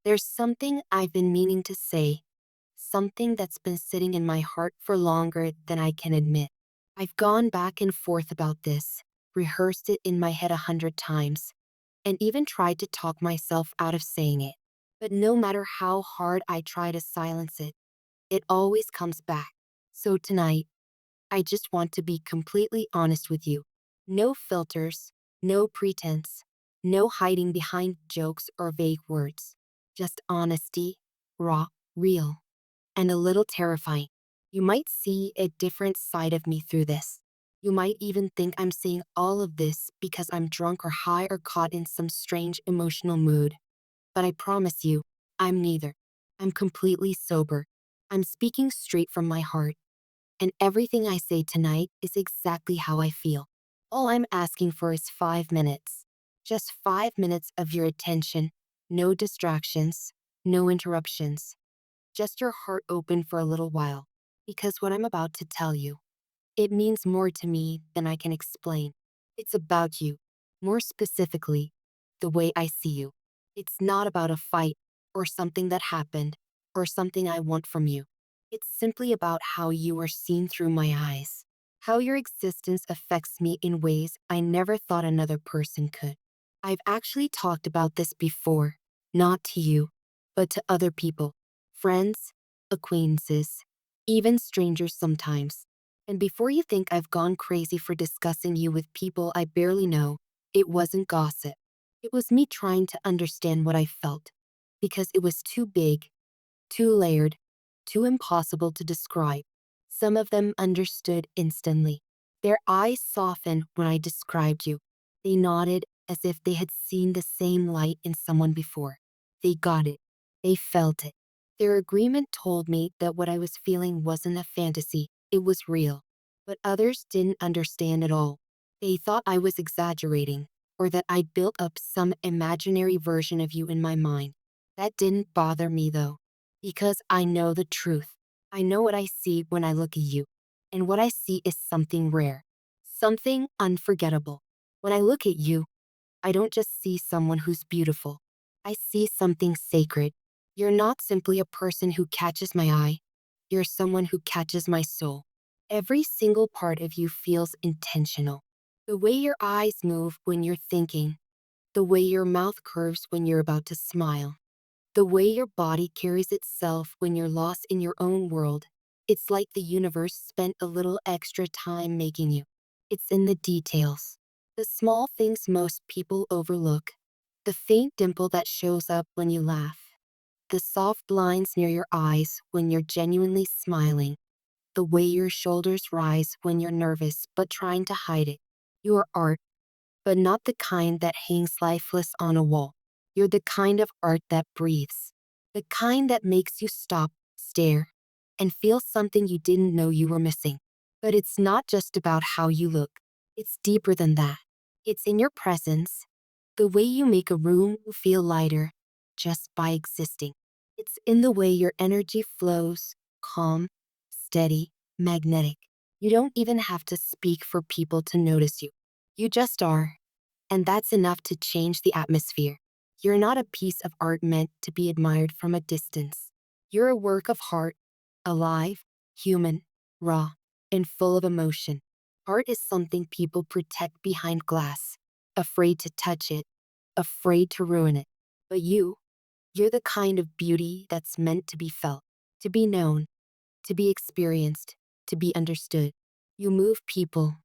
There's something I've been meaning to say, something that's been sitting in my heart for longer than I can admit. I've gone back and forth about this, rehearsed it in my head 100 times, and even tried to talk myself out of saying it. But no matter how hard I try to silence it, it always comes back. So tonight, I just want to be completely honest with you. No filters, no pretense, no hiding behind jokes or vague words. Just honesty, raw, real, and a little terrifying. You might see a different side of me through this. You might even think I'm saying all of this because I'm drunk or high or caught in some strange emotional mood. But I promise you, I'm neither. I'm completely sober. I'm speaking straight from my heart, and everything I say tonight is exactly how I feel. All I'm asking for is 5 minutes. Just 5 minutes of your attention. No distractions, no interruptions. Just your heart open for a little while. Because what I'm about to tell you, it means more to me than I can explain. It's about you. More specifically, the way I see you. It's not about a fight or something that happened or something I want from you. It's simply about how you are seen through my eyes. How your existence affects me in ways I never thought another person could. I've actually talked about this before, not to you, but to other people, friends, acquaintances, even strangers sometimes. And before you think I've gone crazy for discussing you with people I barely know, it wasn't gossip. It was me trying to understand what I felt. Because it was too big, too layered, too impossible to describe. Some of them understood instantly. Their eyes softened when I described you. They nodded as if they had seen the same light in someone before. They got it. They felt it. Their agreement told me that what I was feeling wasn't a fantasy, it was real. But others didn't understand at all. They thought I was exaggerating, or that I'd built up some imaginary version of you in my mind. That didn't bother me though, because I know the truth. I know what I see when I look at you, and what I see is something rare, something unforgettable. When I look at you, I don't just see someone who's beautiful. I see something sacred. You're not simply a person who catches my eye. You're someone who catches my soul. Every single part of you feels intentional. The way your eyes move when you're thinking, the way your mouth curves when you're about to smile, the way your body carries itself when you're lost in your own world. It's like the universe spent a little extra time making you. It's in the details. The small things most people overlook. The faint dimple that shows up when you laugh. The soft lines near your eyes when you're genuinely smiling. The way your shoulders rise when you're nervous but trying to hide it. You're art, but not the kind that hangs lifeless on a wall. You're the kind of art that breathes. The kind that makes you stop, stare, and feel something you didn't know you were missing. But it's not just about how you look. It's deeper than that. It's in your presence, the way you make a room feel lighter just by existing. It's in the way your energy flows, calm, steady, magnetic. You don't even have to speak for people to notice you. You just are. And that's enough to change the atmosphere. You're not a piece of art meant to be admired from a distance. You're a work of heart, alive, human, raw, and full of emotion. Art is something people protect behind glass, afraid to touch it, afraid to ruin it. But you're the kind of beauty that's meant to be felt, to be known, to be experienced, to be understood. You move people,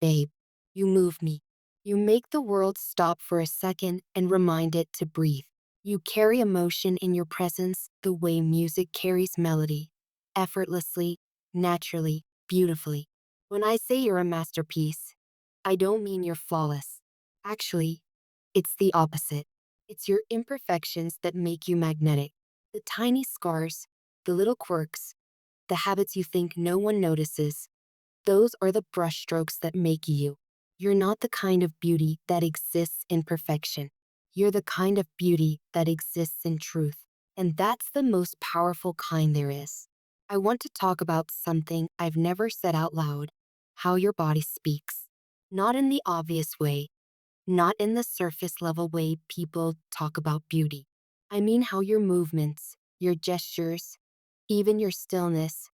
babe. You move me. You make the world stop for a second and remind it to breathe. You carry emotion in your presence the way music carries melody, effortlessly, naturally, beautifully. When I say you're a masterpiece, I don't mean you're flawless. Actually, it's the opposite. It's your imperfections that make you magnetic. The tiny scars, the little quirks, the habits you think no one notices, those are the brushstrokes that make you. You're not the kind of beauty that exists in perfection. You're the kind of beauty that exists in truth. And that's the most powerful kind there is. I want to talk about something I've never said out loud: how your body speaks. Not in the obvious way, not in the surface level way people talk about beauty, I mean how your movements, your gestures, even your stillness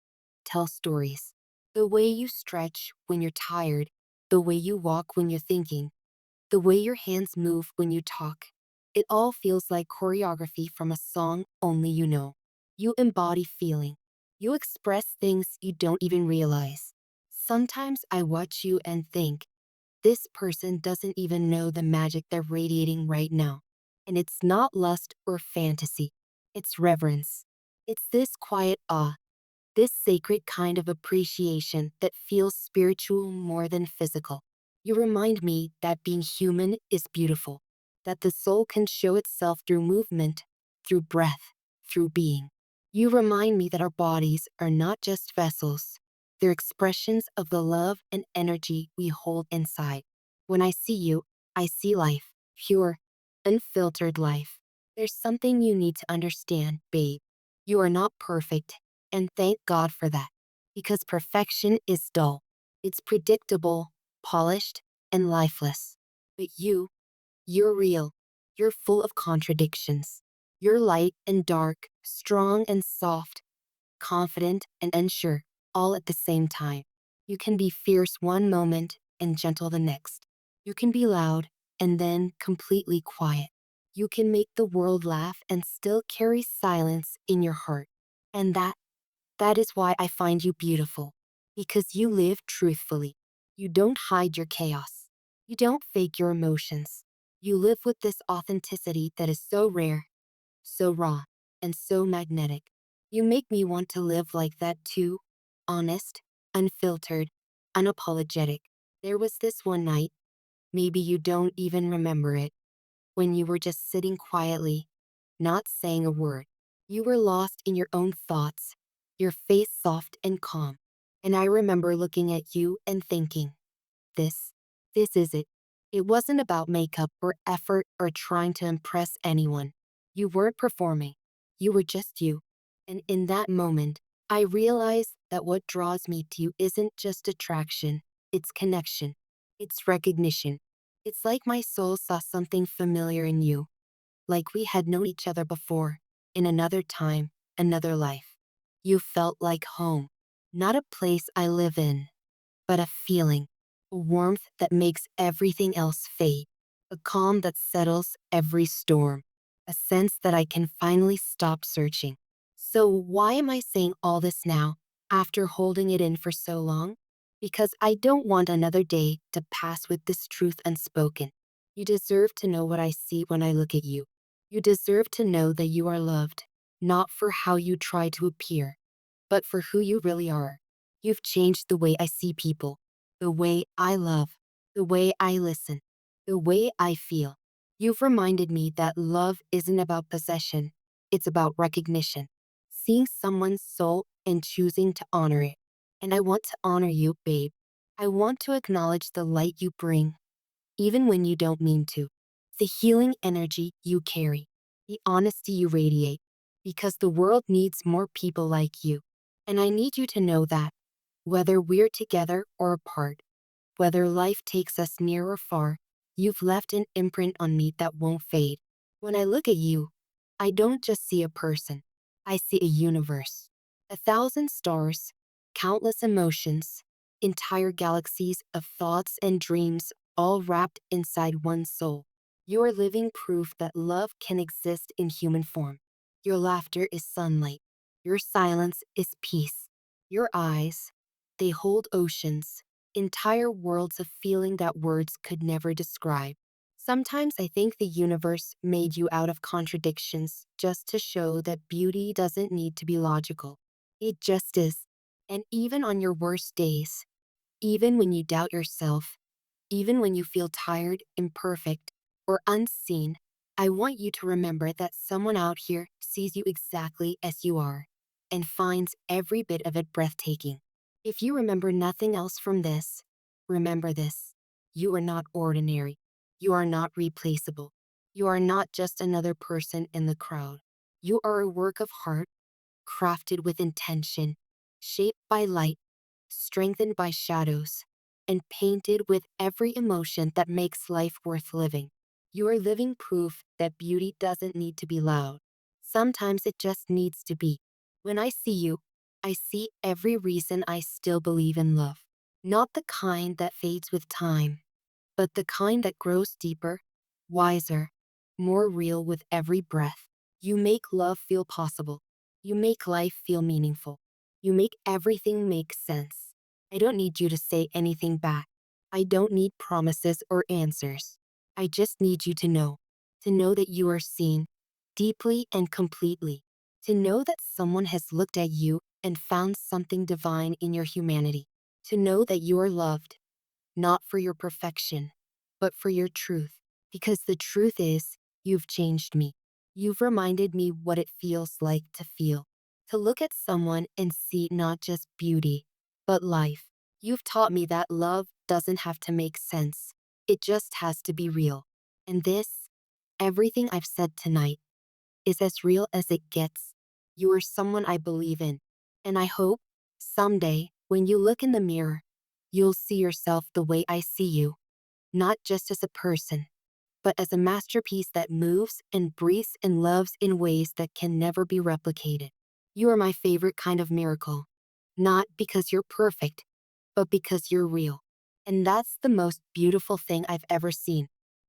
tell stories. The way you stretch when you're tired, the way you walk when you're thinking, the way your hands move when you talk. It all feels like choreography from a song only you know. You embody feeling. You express things you don't even realize. Sometimes I watch you and think, this person doesn't even know the magic they're radiating right now. And it's not lust or fantasy. It's reverence. It's this quiet awe, this sacred kind of appreciation that feels spiritual more than physical. You remind me that being human is beautiful, that the soul can show itself through movement, through breath, through being. You remind me that our bodies are not just vessels, they're expressions of the love and energy we hold inside. When I see you, I see life, pure, unfiltered life. There's something you need to understand, babe. You are not perfect, and thank God for that, because perfection is dull. It's predictable, polished, and lifeless. But you're real. You're full of contradictions. You're light and dark, strong and soft, confident and unsure, all at the same time. You can be fierce one moment and gentle the next. You can be loud and then completely quiet. You can make the world laugh and still carry silence in your heart. And that is why I find you beautiful. Because you live truthfully. You don't hide your chaos. You don't fake your emotions. You live with this authenticity that is so rare, so raw, and so magnetic. You make me want to live like that too. Honest, unfiltered, unapologetic. There was this one night, maybe you don't even remember it, when you were just sitting quietly, not saying a word. You were lost in your own thoughts, your face soft and calm. And I remember looking at you and thinking, this, this is it. It wasn't about makeup or effort or trying to impress anyone. You weren't performing. You were just you. And in that moment, I realized that what draws me to you isn't just attraction, it's connection, it's recognition. It's like my soul saw something familiar in you, like we had known each other before, in another time, another life. You felt like home, not a place I live in, but a feeling, a warmth that makes everything else fade, a calm that settles every storm, a sense that I can finally stop searching. So, why am I saying all this now, after holding it in for so long? Because I don't want another day to pass with this truth unspoken. You deserve to know what I see when I look at you. You deserve to know that you are loved, not for how you try to appear, but for who you really are. You've changed the way I see people, the way I love, the way I listen, the way I feel. You've reminded me that love isn't about possession, it's about recognition, seeing someone's soul and choosing to honor it. And I want to honor you, babe. I want to acknowledge the light you bring, even when you don't mean to, the healing energy you carry, the honesty you radiate, because the world needs more people like you. And I need you to know that, whether we're together or apart, whether life takes us near or far, you've left an imprint on me that won't fade. When I look at you, I don't just see a person, I see a universe. 1,000 stars, countless emotions, entire galaxies of thoughts and dreams, all wrapped inside one soul. You are living proof that love can exist in human form. Your laughter is sunlight. Your silence is peace. Your eyes, they hold oceans, entire worlds of feeling that words could never describe. Sometimes I think the universe made you out of contradictions just to show that beauty doesn't need to be logical. It just is. And even on your worst days, even when you doubt yourself, even when you feel tired, imperfect, or unseen, I want you to remember that someone out here sees you exactly as you are and finds every bit of it breathtaking. If you remember nothing else from this, remember this. You are not ordinary. You are not replaceable. You are not just another person in the crowd. You are a work of art, crafted with intention, shaped by light, strengthened by shadows, and painted with every emotion that makes life worth living. You are living proof that beauty doesn't need to be loud. Sometimes it just needs to be. When I see you, I see every reason I still believe in love. Not the kind that fades with time, but the kind that grows deeper, wiser, more real with every breath. You make love feel possible. You make life feel meaningful. You make everything make sense. I don't need you to say anything back. I don't need promises or answers. I just need you to know that you are seen, deeply and completely, to know that someone has looked at you and found something divine in your humanity, to know that you are loved, not for your perfection, but for your truth. Because the truth is, you've changed me. You've reminded me what it feels like to feel, to look at someone and see not just beauty, but life. You've taught me that love doesn't have to make sense. It just has to be real. And this, everything I've said tonight, is as real as it gets. You are someone I believe in. And I hope, someday, when you look in the mirror, you'll see yourself the way I see you, not just as a person, but as a masterpiece that moves and breathes and loves in ways that can never be replicated. You are my favorite kind of miracle. Not because you're perfect, but because you're real. And that's the most beautiful thing I've ever seen.